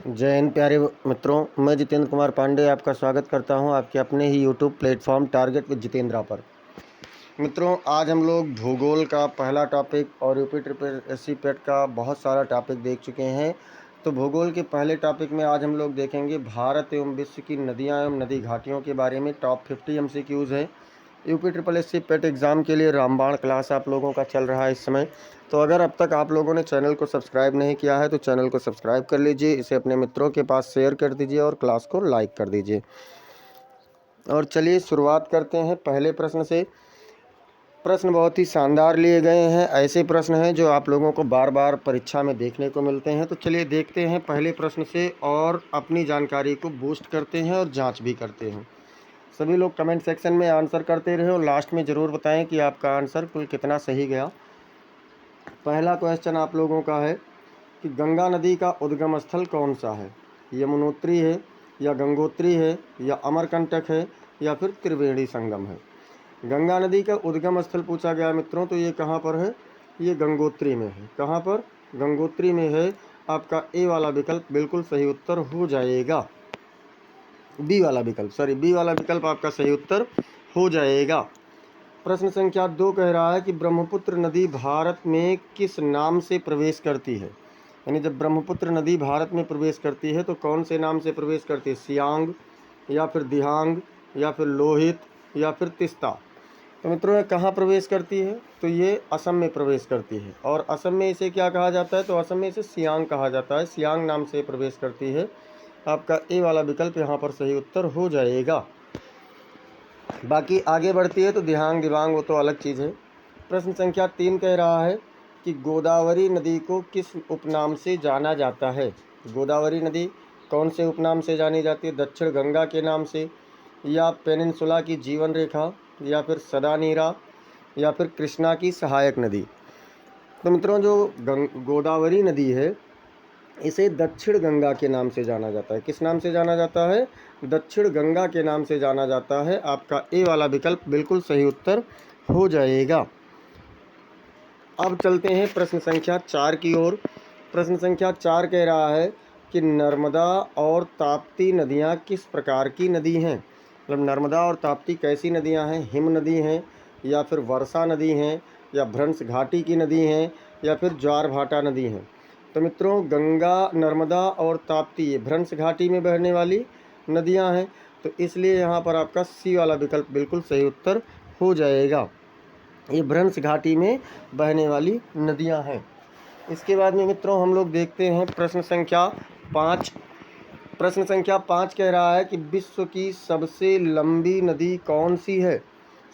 जय हिंद प्यारे मित्रों, मैं जितेंद्र कुमार पांडे आपका स्वागत करता हूं आपके अपने ही YouTube platform target with Jitendra पर। मित्रों, आज हम लोग भूगोल का पहला टॉपिक और यूपी ट्रिपल एससी पेट का बहुत सारा टॉपिक देख चुके हैं। तो भूगोल के पहले टॉपिक में आज हम लोग देखेंगे भारत एवं विश्व की नदियाँ एवं नदी घाटियों के बारे में। टॉप 50 MCQs है। यूपी ट्रिपल एससी पेट एग्ज़ाम के लिए रामबाण क्लास आप लोगों का चल रहा है इस समय। तो अगर अब तक आप लोगों ने चैनल को सब्सक्राइब नहीं किया है तो चैनल को सब्सक्राइब कर लीजिए, इसे अपने मित्रों के पास शेयर कर दीजिए और क्लास को लाइक कर दीजिए। और चलिए शुरुआत करते हैं पहले प्रश्न से। प्रश्न बहुत ही शानदार लिए गए हैं, ऐसे प्रश्न हैं जो आप लोगों को बार बार परीक्षा में देखने को मिलते हैं। तो चलिए देखते हैं पहले प्रश्न से और अपनी जानकारी को बूस्ट करते हैं और जाँच भी करते हैं। सभी लोग कमेंट सेक्शन में आंसर करते रहे और लास्ट में ज़रूर बताएं कि आपका आंसर कुल कितना सही गया। पहला क्वेश्चन आप लोगों का है कि गंगा नदी का उद्गम स्थल कौन सा है? यमुनोत्री है या गंगोत्री है या अमरकंटक है या फिर त्रिवेणी संगम है? गंगा नदी का उद्गम स्थल पूछा गया मित्रों, तो ये कहाँ पर है? ये गंगोत्री में है। कहाँ पर? गंगोत्री में है। आपका ए वाला विकल्प बिल्कुल सही उत्तर हो जाएगा। बी वाला विकल्प आपका सही उत्तर हो जाएगा। प्रश्न संख्या 2 कह रहा है कि ब्रह्मपुत्र नदी भारत में किस नाम से प्रवेश करती है? यानी जब ब्रह्मपुत्र नदी भारत में प्रवेश करती है तो कौन से नाम से प्रवेश करती है? सियांग या फिर दिहांग या फिर लोहित या फिर तिस्ता? तो मित्रों, ये कहाँ प्रवेश करती है? तो ये असम में प्रवेश करती है। और असम में इसे क्या कहा जाता है? तो असम में इसे सियांग कहा जाता है। सियांग नाम से प्रवेश करती है। आपका ए वाला विकल्प यहाँ पर सही उत्तर हो जाएगा। बाकी आगे बढ़ती है तो दिहांग दिवांग वो तो अलग चीज़ है। प्रश्न संख्या 3 कह रहा है कि गोदावरी नदी को किस उपनाम से जाना जाता है? गोदावरी नदी कौन से उपनाम से जानी जाती है? दक्षिण गंगा के नाम से, या पेनिनसुला की जीवन रेखा, या फिर सदा नीरा, या फिर कृष्णा की सहायक नदी? तो मित्रों, जो गोदावरी नदी है इसे दक्षिण गंगा के नाम से जाना जाता है। किस नाम से जाना जाता है? दक्षिण गंगा के नाम से जाना जाता है। आपका ए वाला विकल्प बिल्कुल सही उत्तर हो जाएगा। अब चलते हैं प्रश्न संख्या 4 की ओर। प्रश्न संख्या 4 कह रहा है कि नर्मदा और ताप्ती नदियाँ किस प्रकार की नदी हैं? मतलब नर्मदा और ताप्ती कैसी नदियाँ हैं? हिम नदी हैं या फिर वर्षा नदी हैं या भ्रंश घाटी की नदी हैं या फिर ज्वार भाटा नदी हैं? तो मित्रों, गंगा, नर्मदा और ताप्ती ये भ्रंश घाटी में बहने वाली नदियां हैं। तो इसलिए यहाँ पर आपका सी वाला विकल्प बिल्कुल सही उत्तर हो जाएगा। ये भ्रंश घाटी में बहने वाली नदियां हैं। इसके बाद में मित्रों हम लोग देखते हैं प्रश्न संख्या 5। प्रश्न संख्या 5 कह रहा है कि विश्व की सबसे लंबी नदी कौन सी है?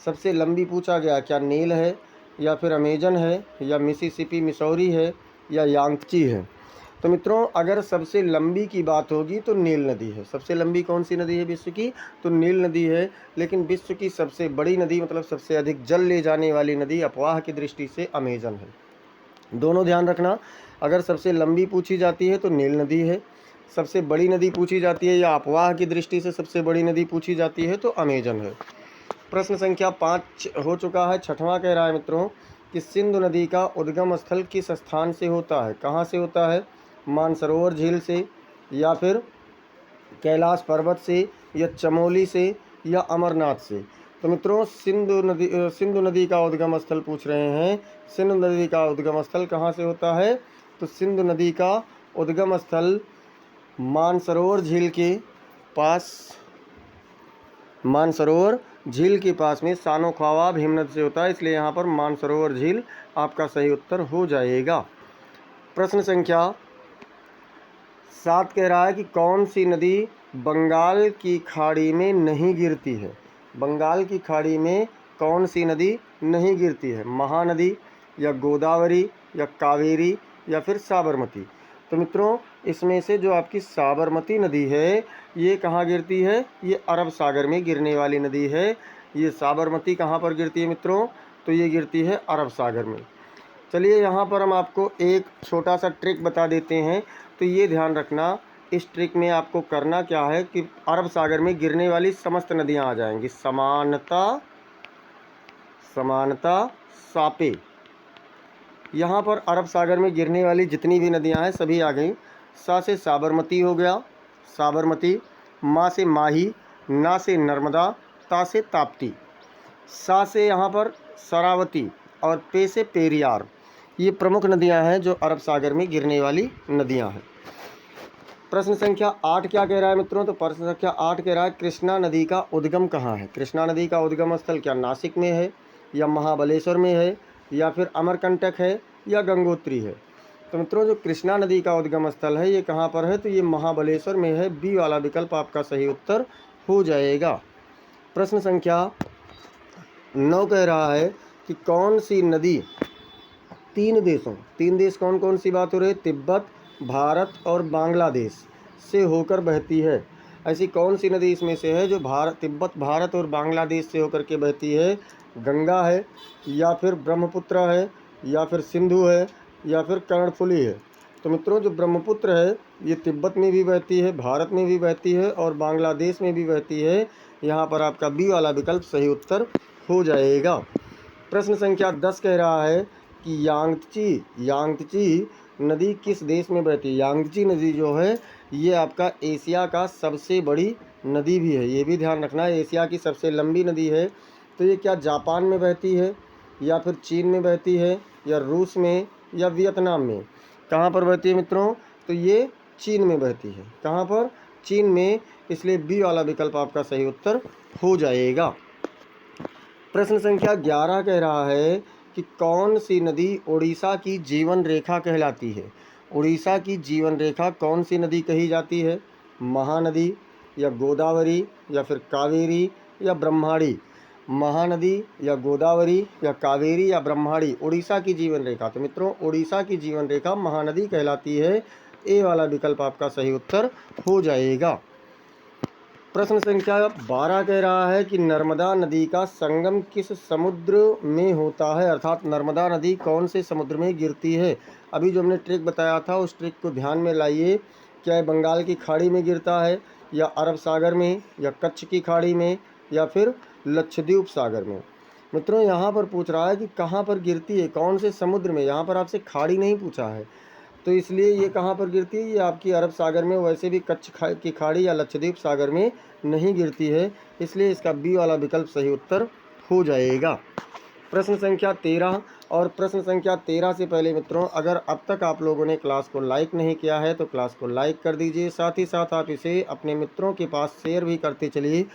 सबसे लंबी पूछा गया। क्या नील है या फिर अमेजन है या मिसिसिपी मिसौरी है या यांगची है? तो मित्रों, अगर सबसे लंबी की बात होगी तो नील नदी है। सबसे लंबी कौन सी नदी है विश्व की? तो नील नदी है। लेकिन विश्व की सबसे बड़ी नदी मतलब सबसे अधिक जल ले जाने वाली नदी अफवाह की दृष्टि से अमेजन है। दोनों ध्यान रखना, अगर सबसे लंबी पूछी जाती है तो नील नदी है, सबसे बड़ी नदी पूछी जाती है या अफवाह की दृष्टि से सबसे बड़ी नदी पूछी जाती है तो अमेजन है। प्रश्न संख्या 5 हो चुका है। 6वां कह रहा है मित्रों कि सिंधु नदी का उद्गम स्थल किस स्थान से होता है? कहाँ से होता है? मानसरोवर झील से या फिर कैलाश पर्वत से या चमोली से या अमरनाथ से? तो मित्रों, सिंधु नदी का उद्गम स्थल पूछ रहे हैं। सिंधु नदी का उद्गम स्थल कहाँ से होता है? तो सिंधु नदी का उद्गम स्थल मानसरोवर झील के पास, मानसरोवर झील के पास में सानो ख्वाब हिमनद से होता है। इसलिए यहाँ पर मानसरोवर झील आपका सही उत्तर हो जाएगा। प्रश्न संख्या 7 कह रहा है कि कौन सी नदी बंगाल की खाड़ी में नहीं गिरती है? बंगाल की खाड़ी में कौन सी नदी नहीं गिरती है? महानदी या गोदावरी या कावेरी या फिर साबरमती? तो मित्रों, इसमें से जो आपकी साबरमती नदी है ये कहाँ गिरती है? ये अरब सागर में गिरने वाली नदी है। ये साबरमती कहाँ पर गिरती है मित्रों? तो ये गिरती है अरब सागर में। चलिए यहाँ पर हम आपको एक छोटा सा ट्रिक बता देते हैं। तो ये ध्यान रखना, इस ट्रिक में आपको करना क्या है कि अरब सागर में गिरने वाली समस्त नदियाँ आ जाएंगी। समानता, समानता, सापे। यहाँ पर अरब सागर में गिरने वाली जितनी भी नदियाँ हैं सभी आ गई। सा से साबरमती हो गया, साबरमती। मा से माही, ना से नर्मदा, ता से ताप्ती। सा से यहाँ पर शरावती और पे से पेरियार। ये प्रमुख नदियाँ हैं जो अरब सागर में गिरने वाली नदियाँ हैं। प्रश्न संख्या 8 क्या कह रहा है मित्रों? तो प्रश्न संख्या 8 कह रहा है कृष्णा नदी का उद्गम कहाँ है? कृष्णा नदी का उद्गम स्थल क्या नासिक में है, या महाबलेश्वर में है, या फिर अमरकंटक है, या गंगोत्री है? तो मित्रों जो कृष्णा नदी का उद्गम स्थल है ये कहाँ पर है? तो ये महाबलेश्वर में है। बी वाला विकल्प आपका सही उत्तर हो जाएगा। प्रश्न संख्या 9 कह रहा है कि कौन सी नदी तीन देश कौन कौन सी बात हो रही है? तिब्बत, भारत और बांग्लादेश से होकर बहती है। ऐसी कौन सी नदी इसमें से है जो तिब्बत, भारत और बांग्लादेश से होकर के बहती है? गंगा है, या फिर ब्रह्मपुत्र है, या फिर सिंधु है, या फिर कर्णफुली है? तो मित्रों जो ब्रह्मपुत्र है ये तिब्बत में भी बहती है, भारत में भी बहती है और बांग्लादेश में भी बहती है। यहाँ पर आपका बी वाला विकल्प सही उत्तर हो जाएगा। प्रश्न संख्या 10 कह रहा है कि यांगत्ची नदी किस देश में बहती है? यांगत्ची नदी जो है ये आपका एशिया का सबसे बड़ी नदी भी है, ये भी ध्यान रखना है। एशिया की सबसे लंबी नदी है। तो ये क्या जापान में बहती है, या फिर चीन में बहती है, या रूस में, या वियतनाम में? कहाँ पर बहती है मित्रों? तो ये चीन में बहती है। कहाँ पर? चीन में। इसलिए बी वाला विकल्प आपका सही उत्तर हो जाएगा। प्रश्न संख्या 11 कह रहा है कि कौन सी नदी उड़ीसा की जीवन रेखा कहलाती है? उड़ीसा की जीवन रेखा कौन सी नदी कही जाती है? महानदी, या गोदावरी, या फिर कावेरी, या ब्रह्मणी? महानदी, या गोदावरी, या कावेरी, या ब्रह्मणी? उड़ीसा की जीवन रेखा। तो मित्रों उड़ीसा की जीवन रेखा महानदी कहलाती है। ए वाला विकल्प आपका सही उत्तर हो जाएगा। प्रश्न संख्या 12 कह रहा है कि नर्मदा नदी का संगम किस समुद्र में होता है? अर्थात नर्मदा नदी कौन से समुद्र में गिरती है? अभी जो हमने ट्रिक बताया था उस ट्रिक को ध्यान में लाइए। क्या ये बंगाल की खाड़ी में गिरता है, या अरब सागर में, या कच्छ की खाड़ी में, या फिर लक्षद्वीप सागर में? मित्रों यहाँ पर पूछ रहा है कि कहाँ पर गिरती है, कौन से समुद्र में। यहाँ पर आपसे खाड़ी नहीं पूछा है, तो इसलिए ये कहाँ पर गिरती है? ये आपकी अरब सागर में, वैसे भी कच्छ की खाड़ी या लक्षद्वीप सागर में नहीं गिरती है। इसलिए इसका बी वाला विकल्प सही उत्तर हो जाएगा। प्रश्न संख्या 13 और प्रश्न संख्या 13 से पहले मित्रों अगर अब तक आप लोगों ने क्लास को लाइक नहीं किया है तो क्लास को लाइक कर दीजिए। साथ ही साथ आप इसे अपने मित्रों के पास शेयर भी करते चलिए।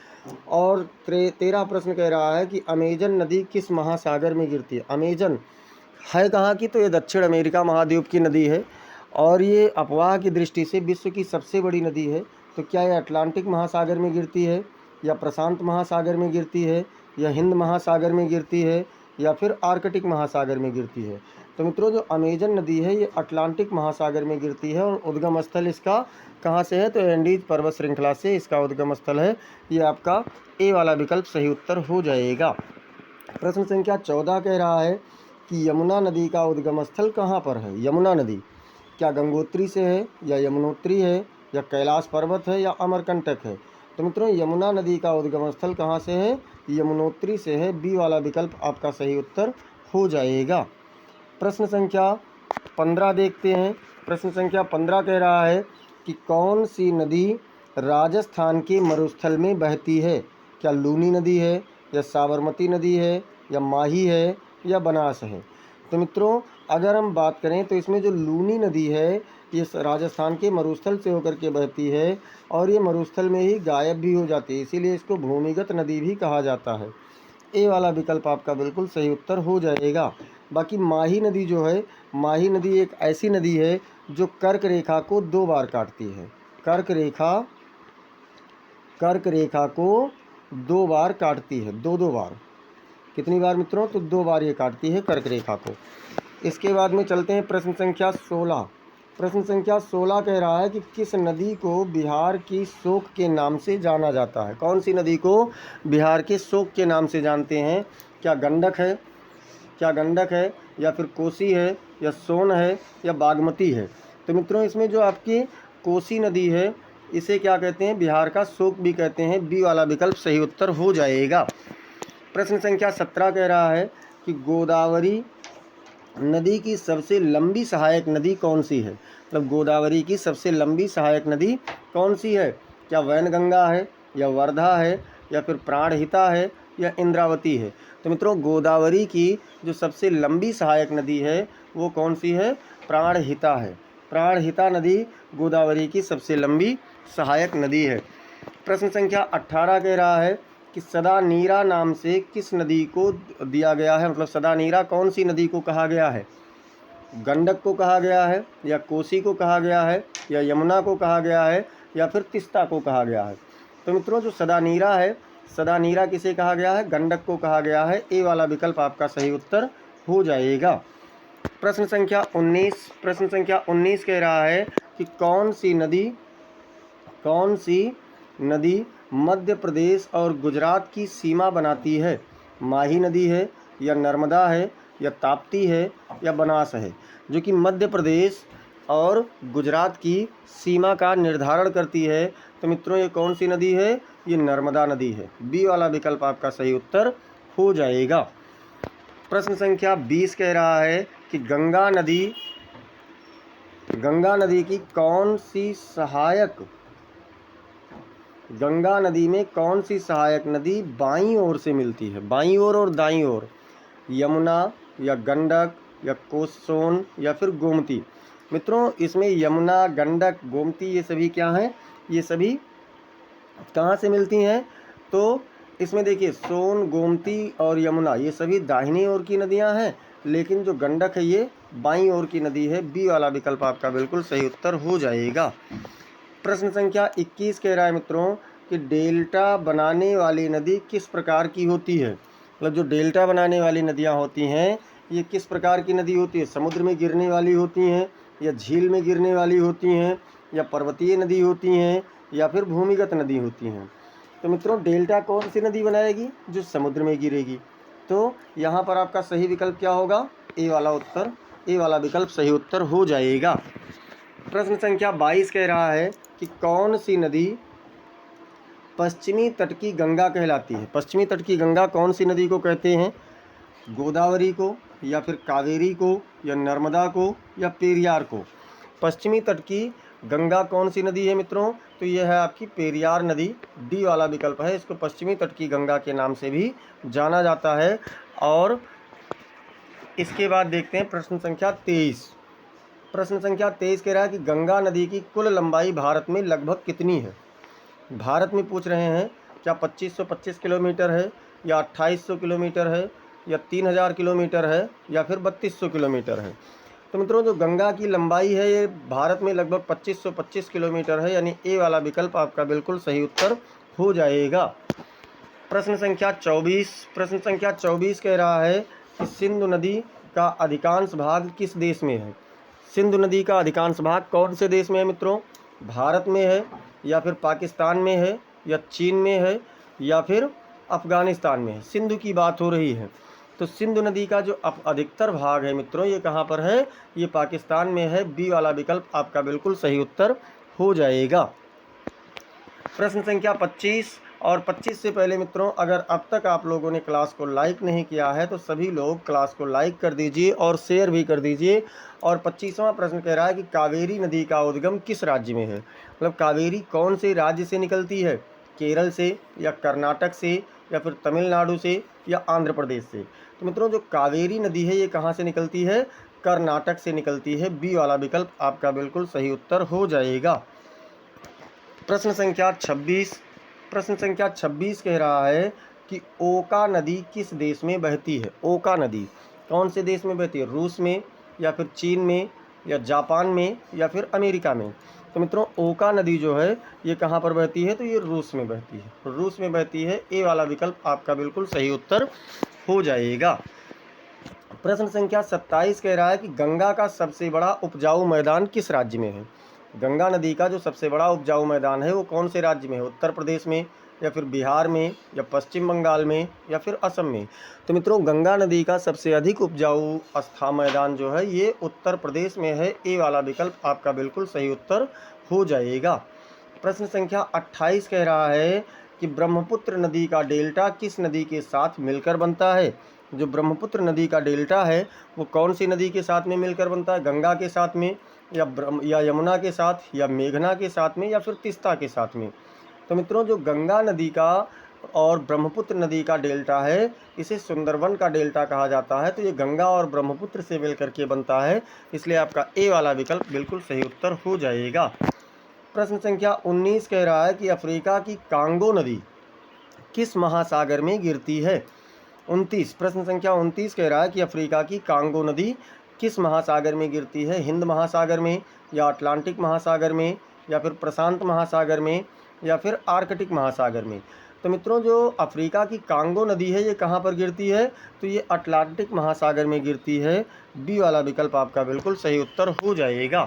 और 13 प्रश्न कह रहा है कि अमेजन नदी किस महासागर में गिरती है? अमेजन है कहाँ की? तो ये दक्षिण अमेरिका महाद्वीप की नदी है और ये अफवाह की दृष्टि से विश्व की सबसे बड़ी नदी है। तो क्या ये अटलांटिक महासागर में गिरती है, या प्रशांत महासागर में गिरती है, या हिंद महासागर में गिरती है, या फिर आर्कटिक महासागर में गिरती है? तो मित्रों जो अमेजन नदी है ये अटलांटिक महासागर में गिरती है। और उद्गम स्थल इसका कहाँ से है? तो एंडीज पर्वत श्रृंखला से इसका उद्गम स्थल है। ये आपका ए वाला विकल्प सही उत्तर हो जाएगा। प्रश्न संख्या 14 कह रहा है कि यमुना नदी का उद्गम स्थल कहाँ पर है? यमुना नदी क्या गंगोत्री से है, या यमुनोत्री है, या कैलाश पर्वत है, या अमरकंटक है? तो मित्रों यमुना नदी का उद्गम स्थल कहाँ से है? यमुनोत्री से है। बी वाला विकल्प आपका सही उत्तर हो जाएगा। प्रश्न संख्या 15 देखते हैं। प्रश्न संख्या 15 कह रहा है कि कौन सी नदी राजस्थान के मरुस्थल में बहती है? क्या लूनी नदी है, या साबरमती नदी है, या माही है, या बनास है? तो मित्रों अगर हम बात करें तो इसमें जो लूनी नदी है ये राजस्थान के मरुस्थल से होकर के बहती है और ये मरुस्थल में ही गायब भी हो जाती है, इसीलिए इसको भूमिगत नदी भी कहा जाता है। ए वाला विकल्प आपका बिल्कुल सही उत्तर हो जाएगा। बाकी माही नदी जो है, माही नदी एक ऐसी नदी है जो कर्क रेखा को 2 बार काटती है। कर्क रेखा को 2 बार काटती है, 2 बार। कितनी बार मित्रों? तो 2 बार ये काटती है कर्क रेखा को। इसके बाद में चलते हैं प्रश्न संख्या 16। प्रश्न संख्या 16 कह रहा है कि किस नदी को बिहार की शोक के नाम से जाना जाता है? कौन सी नदी को बिहार के शोक के नाम से जानते हैं? क्या गंडक है, या फिर कोसी है, या सोन है, या बागमती है? तो मित्रों इसमें जो आपकी कोसी नदी है इसे क्या कहते हैं? बिहार का शोक भी कहते हैं। बी वाला विकल्प सही उत्तर हो जाएगा। प्रश्न संख्या 17 कह रहा है कि गोदावरी नदी की सबसे लंबी सहायक नदी कौन सी है? मतलब गोदावरी की सबसे लंबी सहायक नदी कौन सी है? क्या वैनगंगा है, या वर्धा है, या फिर प्राणहिता है, या इंद्रावती है? तो मित्रों, गोदावरी की जो सबसे लंबी सहायक नदी है वो कौन सी है? प्राणहिता है। प्राणहिता नदी गोदावरी की सबसे लंबी सहायक नदी है। प्रश्न संख्या 18 कह रहा है कि सदानीरा नाम से किस नदी को दिया गया है? मतलब सदानीरा कौन सी नदी को कहा गया है? गंडक को कहा गया है, या कोसी को कहा गया है, या यमुना को कहा गया है, या फिर तिस्ता को कहा गया है? तो मित्रों, जो सदानीरा है, सदानीरा किसे कहा गया है? गंडक को कहा गया है। ए वाला विकल्प आपका सही उत्तर हो जाएगा। प्रश्न संख्या 19 कह रहा है कि कौन सी नदी मध्य प्रदेश और गुजरात की सीमा बनाती है? माही नदी है, या नर्मदा है, या ताप्ती है, या बनास है? जो कि मध्य प्रदेश और गुजरात की सीमा का निर्धारण करती है। तो मित्रों, ये कौन सी नदी है? ये नर्मदा नदी है। बी वाला विकल्प आपका सही उत्तर हो जाएगा। प्रश्न संख्या 20 कह रहा है कि गंगा नदी की कौन सी सहायक गंगा नदी में कौन सी सहायक नदी बाईं ओर से मिलती है? बाईं ओर और दाईं ओर? यमुना, या गंडक, या कोसोन, या फिर गोमती? मित्रों, इसमें यमुना, गंडक, गोमती ये सभी क्या हैं? ये सभी कहाँ से मिलती हैं? तो इसमें देखिए, सोन, गोमती और यमुना ये सभी दाहिनी ओर की नदियाँ हैं, लेकिन जो गंडक है ये बाईं ओर की नदी है। बी वाला विकल्प आपका बिल्कुल सही उत्तर हो जाएगा। प्रश्न संख्या 21 कह रहा है मित्रों कि डेल्टा बनाने वाली नदी किस प्रकार की होती है? मतलब जो डेल्टा बनाने वाली नदियाँ होती हैं ये किस प्रकार की नदी होती है? समुद्र में गिरने वाली होती हैं, या झील में गिरने वाली होती हैं, या पर्वतीय नदी होती हैं, या फिर भूमिगत नदी होती हैं? तो मित्रों, डेल्टा कौन सी नदी बनाएगी? जो समुद्र में गिरेगी। तो यहाँ पर आपका सही विकल्प क्या होगा? ए वाला विकल्प सही उत्तर हो जाएगा। प्रश्न संख्या 22 कह रहा है कि कौन सी नदी पश्चिमी तट की गंगा कहलाती है? पश्चिमी तट की गंगा कौन सी नदी को कहते हैं? गोदावरी को, या फिर कावेरी को, या नर्मदा को, या पेरियार को? पश्चिमी तट की गंगा कौन सी नदी है मित्रों? तो यह है आपकी पेरियार नदी। डी वाला विकल्प है। इसको पश्चिमी तट की गंगा के नाम से भी जाना जाता है। और इसके बाद देखते हैं प्रश्न संख्या 23। प्रश्न संख्या 23 कह रहा है कि गंगा नदी की कुल लंबाई भारत में लगभग कितनी है? भारत में पूछ रहे हैं। क्या 2525 किलोमीटर है, या 2800 किलोमीटर है, या 3000 किलोमीटर है, या फिर 3200 किलोमीटर है? तो मित्रों, जो गंगा की लंबाई है ये भारत में लगभग 2525 किलोमीटर है, यानी ए वाला विकल्प आपका बिल्कुल सही उत्तर हो जाएगा। प्रश्न संख्या 24 कह रहा है कि सिंधु नदी का अधिकांश भाग किस देश में है? सिंधु नदी का अधिकांश भाग कौन से देश में है मित्रों? भारत में है, या फिर पाकिस्तान में है, या चीन में है, या फिर अफगानिस्तान में है? सिंधु की बात हो रही है। तो सिंधु नदी का जो अधिकतर भाग है मित्रों ये कहाँ पर है? ये पाकिस्तान में है। बी वाला विकल्प आपका बिल्कुल सही उत्तर हो जाएगा। प्रश्न संख्या 25 और 25 से पहले मित्रों, अगर अब तक आप लोगों ने क्लास को लाइक नहीं किया है तो सभी लोग क्लास को लाइक कर दीजिए और शेयर भी कर दीजिए। और 25वां प्रश्न कह रहा है कि कावेरी नदी का उद्गम किस राज्य में है? मतलब कावेरी कौन से राज्य से निकलती है? केरल से, या कर्नाटक से, या फिर तमिलनाडु से, या आंध्र प्रदेश से? तो मित्रों, जो कावेरी नदी है ये कहाँ से निकलती है? कर्नाटक से निकलती है। बी वाला विकल्प आपका बिल्कुल सही उत्तर हो जाएगा। प्रश्न संख्या 26 कह रहा है कि ओका नदी किस देश में बहती है? ओका नदी कौन से देश में बहती है? रूस में, या फिर चीन में, या जापान में, या फिर अमेरिका में? तो मित्रों, ओका नदी जो है ये कहाँ पर बहती है? तो ये रूस में बहती है। रूस में बहती है। ए वाला विकल्प आपका बिल्कुल सही उत्तर हो जाएगा। प्रश्न संख्या 27 कह रहा है कि गंगा का सबसे बड़ा उपजाऊ मैदान किस राज्य में है? गंगा नदी का जो सबसे बड़ा उपजाऊ मैदान है वो कौन से राज्य में है? उत्तर प्रदेश में, या फिर बिहार में, या पश्चिम बंगाल में, या फिर असम में? तो मित्रों, गंगा नदी का सबसे अधिक उपजाऊ मैदान जो है ये उत्तर प्रदेश में है। ए वाला विकल्प आपका बिल्कुल सही उत्तर हो जाएगा। प्रश्न संख्या 28 कह रहा है कि ब्रह्मपुत्र नदी का डेल्टा किस नदी के साथ मिलकर बनता है? जो ब्रह्मपुत्र नदी का डेल्टा है वो कौन सी नदी के साथ में मिलकर बनता है? गंगा के साथ में, या यमुना के साथ, या मेघना के साथ में, या फिर तीस्ता के साथ में। तो मित्रों जो गंगा नदी का और ब्रह्मपुत्र नदी का डेल्टा है, इसे सुंदरवन का डेल्टा कहा जाता है। तो ये गंगा और ब्रह्मपुत्र से मिल करके बनता है, इसलिए आपका ए वाला विकल्प बिल्कुल सही उत्तर हो जाएगा। प्रश्न संख्या 19 कह रहा है कि अफ्रीका की कांगो नदी किस महासागर में गिरती है। 29, प्रश्न संख्या 29 कह रहा है कि अफ्रीका की कांगो नदी किस महासागर में गिरती है। हिंद महासागर में, या अटलांटिक महासागर में, या फिर प्रशांत महासागर में, या फिर आर्कटिक महासागर में। तो मित्रों जो अफ्रीका की कांगो नदी है, ये कहाँ पर गिरती है, तो ये अटलांटिक महासागर में गिरती है। बी वाला विकल्प आपका बिल्कुल सही उत्तर हो जाएगा।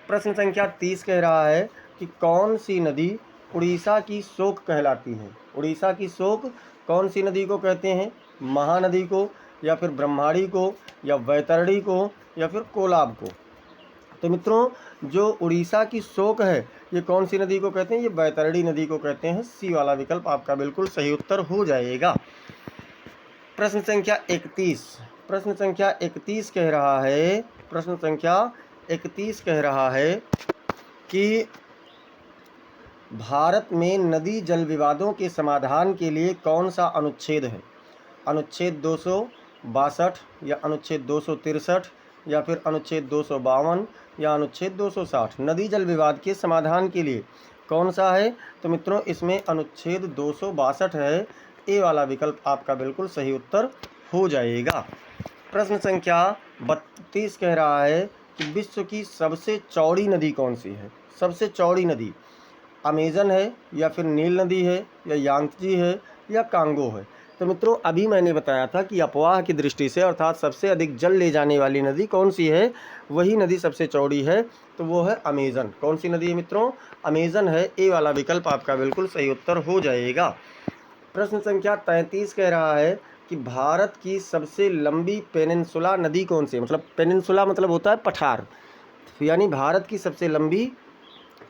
प्रश्न संख्या 30 कह रहा है कि कौन सी नदी उड़ीसा की शोक कहलाती है। उड़ीसा की शोक कौन सी नदी को कहते हैं, महानदी को, या फिर ब्रह्माणी को, या वैतरणी को, या फिर कोलाब को। तो मित्रों जो उड़ीसा की शोक है, ये कौन सी नदी को कहते हैं, ये वैतरणी नदी को कहते हैं। सी वाला विकल्प आपका बिल्कुल सही उत्तर हो जाएगा। प्रश्न संख्या 31, प्रश्न संख्या 31 कह रहा है, प्रश्न संख्या 31 कह रहा है कि भारत में नदी जल विवादों के समाधान के लिए कौन सा अनुच्छेद है। अनुच्छेद 262, या अनुच्छेद 263, या फिर अनुच्छेद 252, या अनुच्छेद 260। नदी जल विवाद के समाधान के लिए कौन सा है, तो मित्रों इसमें अनुच्छेद 262 है। ए वाला विकल्प आपका बिल्कुल सही उत्तर हो जाएगा। प्रश्न संख्या 32 कह रहा है कि विश्व की सबसे चौड़ी नदी कौन सी है। सबसे चौड़ी नदी अमेजन है, या फिर नील नदी है, या यांगत्जी है, या कांगो है। तो मित्रों अभी मैंने बताया था कि अपवाह की दृष्टि से, अर्थात सबसे अधिक जल ले जाने वाली नदी कौन सी है, वही नदी सबसे चौड़ी है, तो वो है अमेजन। कौन सी नदी है मित्रों, अमेजन है। ए वाला विकल्प आपका बिल्कुल सही उत्तर हो जाएगा। प्रश्न संख्या 33 कह रहा है कि भारत की सबसे लंबी पेनिनसुला नदी कौन सी है। मतलब पेनिनसुला मतलब होता है पठार, यानी भारत की सबसे लंबी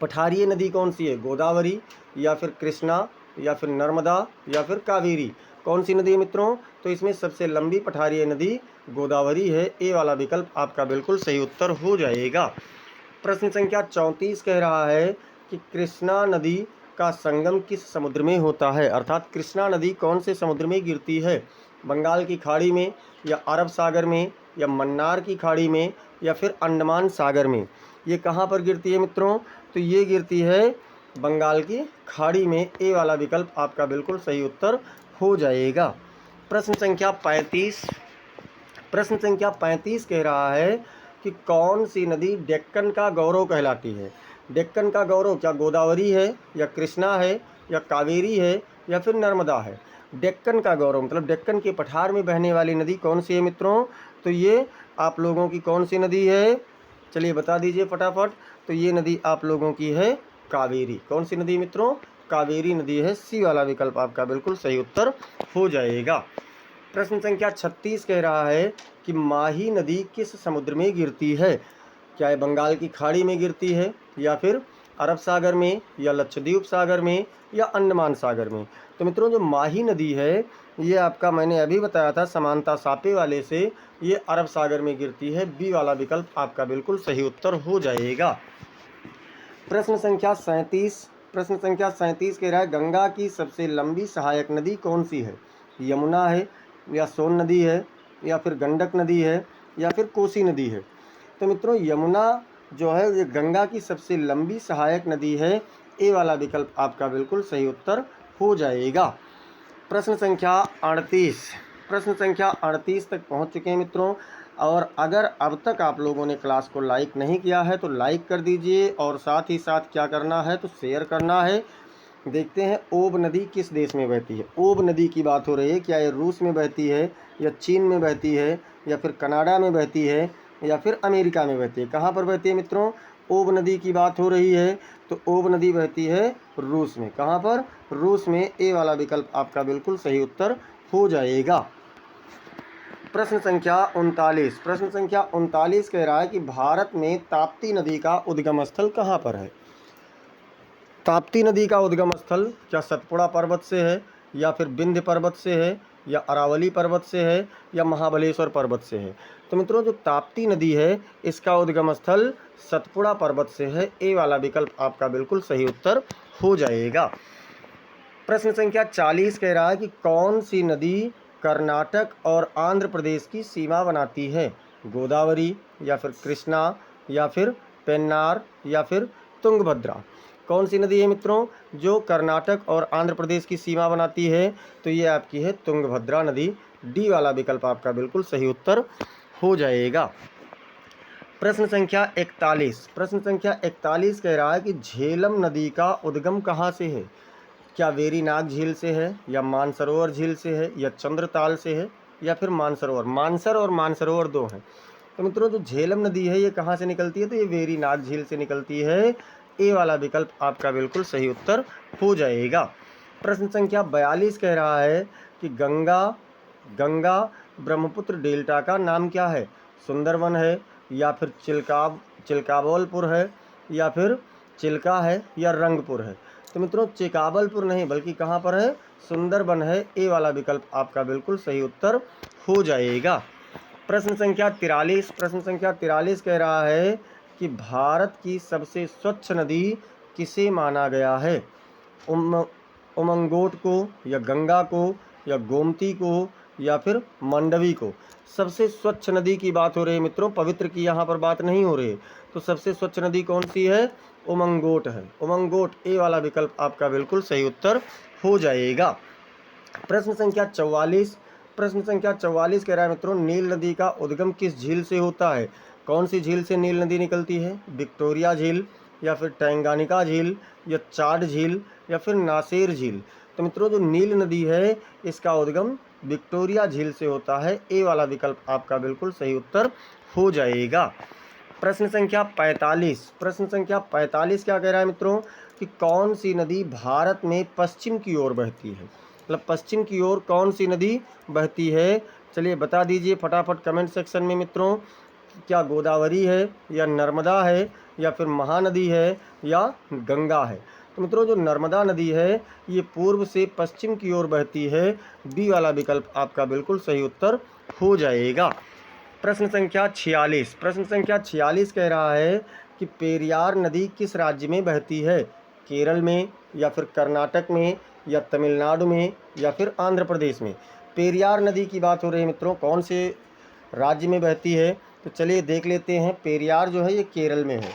पठारीय नदी कौन सी है। गोदावरी, या फिर कृष्णा, या फिर नर्मदा, या फिर कावेरी। कौन सी नदी है मित्रों, तो इसमें सबसे लंबी पठारीय नदी गोदावरी है। ए वाला विकल्प आपका बिल्कुल सही उत्तर हो जाएगा। प्रश्न संख्या 34 कह रहा है कि कृष्णा नदी का संगम किस समुद्र में होता है। अर्थात कृष्णा नदी कौन से समुद्र में गिरती है। बंगाल की खाड़ी में, या अरब सागर में, या मन्नार की खाड़ी में, या फिर अंडमान सागर में। ये कहाँ पर गिरती है मित्रों, तो ये गिरती है बंगाल की खाड़ी में। ए वाला विकल्प आपका बिल्कुल सही उत्तर हो जाएगा। प्रश्न संख्या 35, प्रश्न संख्या 35 कह रहा है कि कौन सी नदी डेक्कन का गौरव कहलाती है। डेक्कन का गौरव क्या गोदावरी है, या कृष्णा है, या कावेरी है, या फिर नर्मदा है। डेक्कन का गौरव मतलब डेक्कन के पठार में बहने वाली नदी कौन सी है मित्रों, तो ये आप लोगों की कौन सी नदी है, चलिए बता दीजिए फटाफट। तो ये नदी आप लोगों की है कावेरी। कौन सी नदी मित्रों, कावेरी नदी है। सी वाला विकल्प आपका बिल्कुल सही उत्तर हो जाएगा। प्रश्न संख्या 36 कह रहा है कि माही नदी किस समुद्र में गिरती है। क्या ये बंगाल की खाड़ी में गिरती है, या फिर अरब सागर में, या लक्षद्वीप सागर में, या अंडमान सागर में। तो मित्रों जो माही नदी है, ये आपका मैंने अभी बताया था समानता सापे वाले से, ये अरब सागर में गिरती है। बी वाला विकल्प आपका बिल्कुल सही उत्तर हो जाएगा। प्रश्न संख्या 37, प्रश्न संख्या 37 कह रहा है गंगा की सबसे लंबी सहायक नदी कौन सी है। यमुना है, या सोन नदी है, या फिर गंडक नदी है, या फिर कोसी नदी है। तो मित्रों यमुना जो है ये गंगा की सबसे लंबी सहायक नदी है। ए वाला विकल्प आपका बिल्कुल सही उत्तर हो जाएगा। प्रश्न संख्या 38, प्रश्न संख्या 38 तक पहुंच चुके हैं मित्रों। और अगर अब तक आप लोगों ने क्लास को लाइक नहीं किया है तो लाइक कर दीजिए, और साथ ही साथ क्या करना है तो शेयर करना है। देखते हैं ओब नदी किस देश में बहती है। ओब नदी की बात हो रही है, क्या ये रूस में बहती है, या चीन में बहती है, या फिर कनाडा में बहती है, या फिर अमेरिका में बहती है। कहाँ पर बहती है मित्रों, ओब नदी की बात हो रही है, तो ओब नदी बहती है रूस में। कहाँ पर, रूस में। ए वाला विकल्प आपका बिल्कुल सही उत्तर हो जाएगा। प्रश्न संख्या 39, प्रश्न संख्या 39 कह रहा है कि भारत में ताप्ती नदी का उद्गम स्थल कहाँ पर है। ताप्ती नदी का उद्गम स्थल क्या सतपुड़ा पर्वत से है, या फिर विंध्य पर्वत से है, या अरावली पर्वत से है, या महाबलेश्वर पर्वत से है? तो मित्रों जो ताप्ती नदी है इसका उद्गम स्थल सतपुड़ा पर्वत से है। ए वाला विकल्प आपका बिल्कुल सही उत्तर हो जाएगा। प्रश्न संख्या 40 कह रहा है कि कौन सी नदी कर्नाटक और आंध्र प्रदेश की सीमा बनाती है? गोदावरी, या फिर कृष्णा, या फिर पेन्नार, या फिर तुंगभद्रा? कौन सी नदी है मित्रों जो कर्नाटक और आंध्र प्रदेश की सीमा बनाती है? तो ये आपकी है तुंगभद्रा नदी। डी वाला विकल्प आपका बिल्कुल सही उत्तर हो जाएगा। प्रश्न संख्या 41 कह रहा है कि झेलम नदी का उद्गम कहाँ से है? क्या वेरीनाग झील से है, या मानसरोवर झील से है, या चंद्रताल से है, या फिर मानसरोवर? मानसर और मानसरोवर दो हैं। तो मित्रों जो झेलम नदी है ये कहाँ से निकलती है? तो ये वेरीनाग झील से निकलती है। ए वाला विकल्प आपका बिल्कुल सही उत्तर हो जाएगा। प्रश्न संख्या 42 कह रहा है कि गंगा ब्रह्मपुत्र डेल्टा का नाम क्या है? सुंदरवन है, या फिर चिल्काबोलपुर है, या फिर चिल्का है, या रंगपुर है? तो मित्रों चिकाबलपुर नहीं बल्कि कहाँ पर है? सुंदरबन है। ए वाला विकल्प आपका बिल्कुल सही उत्तर हो जाएगा। प्रश्न संख्या 43 कह रहा है कि भारत की सबसे स्वच्छ नदी किसे माना गया है? उमंगोट को, या गंगा को, या गोमती को, या फिर मंडवी को? सबसे स्वच्छ नदी की बात हो रही है मित्रों, पवित्र की यहाँ पर बात नहीं हो रही है। तो सबसे स्वच्छ नदी कौन सी है? उमंगोट है। उमंगोट। ए वाला विकल्प आपका बिल्कुल सही उत्तर हो जाएगा। प्रश्न संख्या 44 कह रहा है मित्रों नील नदी का उद्गम किस झील से होता है? कौन सी झील से नील नदी निकलती है? विक्टोरिया झील, या फिर टैंगानिका झील, या चाड झील, या फिर नासेर झील? तो मित्रों जो नील नदी है इसका उद्गम विक्टोरिया झील से होता है। ए वाला विकल्प आपका बिल्कुल सही उत्तर हो जाएगा। प्रश्न संख्या 45 क्या कह रहा है मित्रों कि कौन सी नदी भारत में पश्चिम की ओर बहती है? मतलब पश्चिम की ओर कौन सी नदी बहती है? चलिए बता दीजिए फटाफट कमेंट सेक्शन में मित्रों। क्या गोदावरी है, या नर्मदा है, या फिर महानदी है, या गंगा है? तो मित्रों जो नर्मदा नदी है ये पूर्व से पश्चिम की ओर बहती है। बी वाला विकल्प आपका बिल्कुल सही उत्तर हो जाएगा। प्रश्न संख्या 46 कह रहा है कि पेरियार नदी किस राज्य में बहती है? केरल में, या फिर कर्नाटक में, या तमिलनाडु में, या फिर आंध्र प्रदेश में? पेरियार नदी की बात हो रही है मित्रों, कौन से राज्य में बहती है? तो चलिए देख लेते हैं। पेरियार जो है ये केरल में है।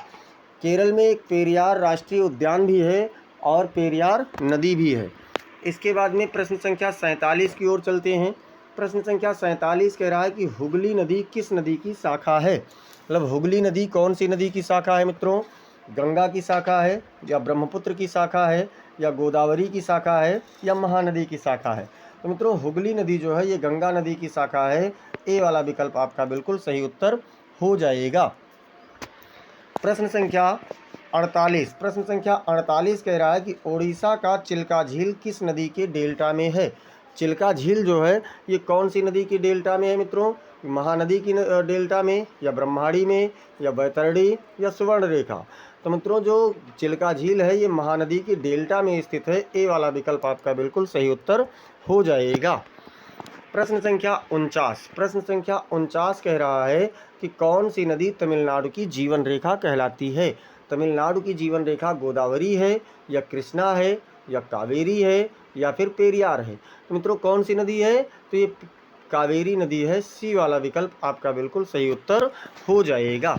केरल में एक पेरियार राष्ट्रीय उद्यान भी है और पेरियार नदी भी है। इसके बाद में प्रश्न संख्या 47 की ओर चलते हैं। प्रश्न संख्या 47 कह रहा है कि हुगली नदी किस नदी की शाखा है? मतलब हुगली नदी कौन सी नदी की शाखा है मित्रों? गंगा की शाखा है, या ब्रह्मपुत्र की शाखा है, या गोदावरी की शाखा है, या महानदी की शाखा है? तो मित्रों हुगली नदी जो है ये गंगा नदी की शाखा है। ए वाला विकल्प आपका बिल्कुल सही उत्तर हो जाएगा। प्रश्न संख्या 48 कह रहा है कि ओडिशा का चिल्का झील किस नदी के डेल्टा में है? चिल्का झील जो है ये कौन सी नदी की डेल्टा में है मित्रों? महानदी की डेल्टा में, या ब्रह्माणी में, या बैतरणी, या सुवर्णरेखा? तो मित्रों जो चिल्का झील है ये महानदी की डेल्टा में स्थित है। ए वाला विकल्प आपका बिल्कुल सही उत्तर हो जाएगा। प्रश्न संख्या 49 कह रहा है कि कौन सी नदी तमिलनाडु की जीवन रेखा कहलाती है? तमिलनाडु की जीवन रेखा गोदावरी है, या कृष्णा है, या कावेरी है, या फिर पेरियार है? तो मित्रों कौन सी नदी है? तो ये कावेरी नदी है। सी वाला विकल्प आपका बिल्कुल सही उत्तर हो जाएगा।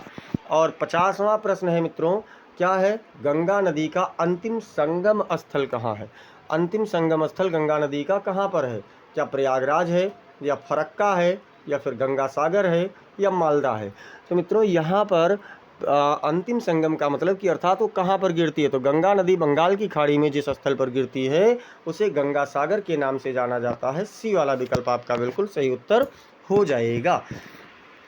और 50वां प्रश्न है मित्रों, क्या है? गंगा नदी का अंतिम संगम स्थल कहाँ है? अंतिम संगम स्थल गंगा नदी का कहाँ पर है? क्या प्रयागराज है, या फरक्का है, या फिर गंगा सागर है, या मालदा है? तो मित्रों यहाँ पर अंतिम संगम का मतलब कि अर्थात वो कहाँ पर गिरती है? तो गंगा नदी बंगाल की खाड़ी में जिस स्थल पर गिरती है उसे गंगा सागर के नाम से जाना जाता है। सी वाला विकल्प आपका बिल्कुल सही उत्तर हो जाएगा।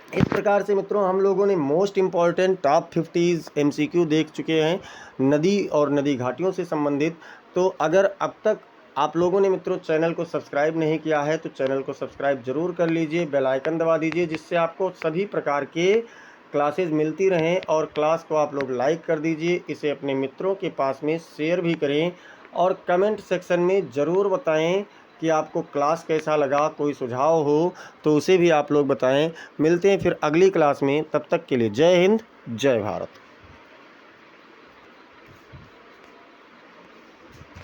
इस प्रकार से मित्रों हम लोगों ने मोस्ट इम्पॉर्टेंट टॉप 50 MCQ देख चुके हैं नदी और नदी घाटियों से संबंधित। तो अगर अब तक आप लोगों ने मित्रों चैनल को सब्सक्राइब नहीं किया है तो चैनल को सब्सक्राइब जरूर कर लीजिए, बेल आइकन दबा दीजिए, जिससे आपको सभी प्रकार के क्लासेस मिलती रहें। और क्लास को आप लोग लाइक कर दीजिए, इसे अपने मित्रों के पास में शेयर भी करें और कमेंट सेक्शन में ज़रूर बताएं कि आपको क्लास कैसा लगा। कोई सुझाव हो तो उसे भी आप लोग बताएं। मिलते हैं फिर अगली क्लास में, तब तक के लिए जय हिंद, जय भारत।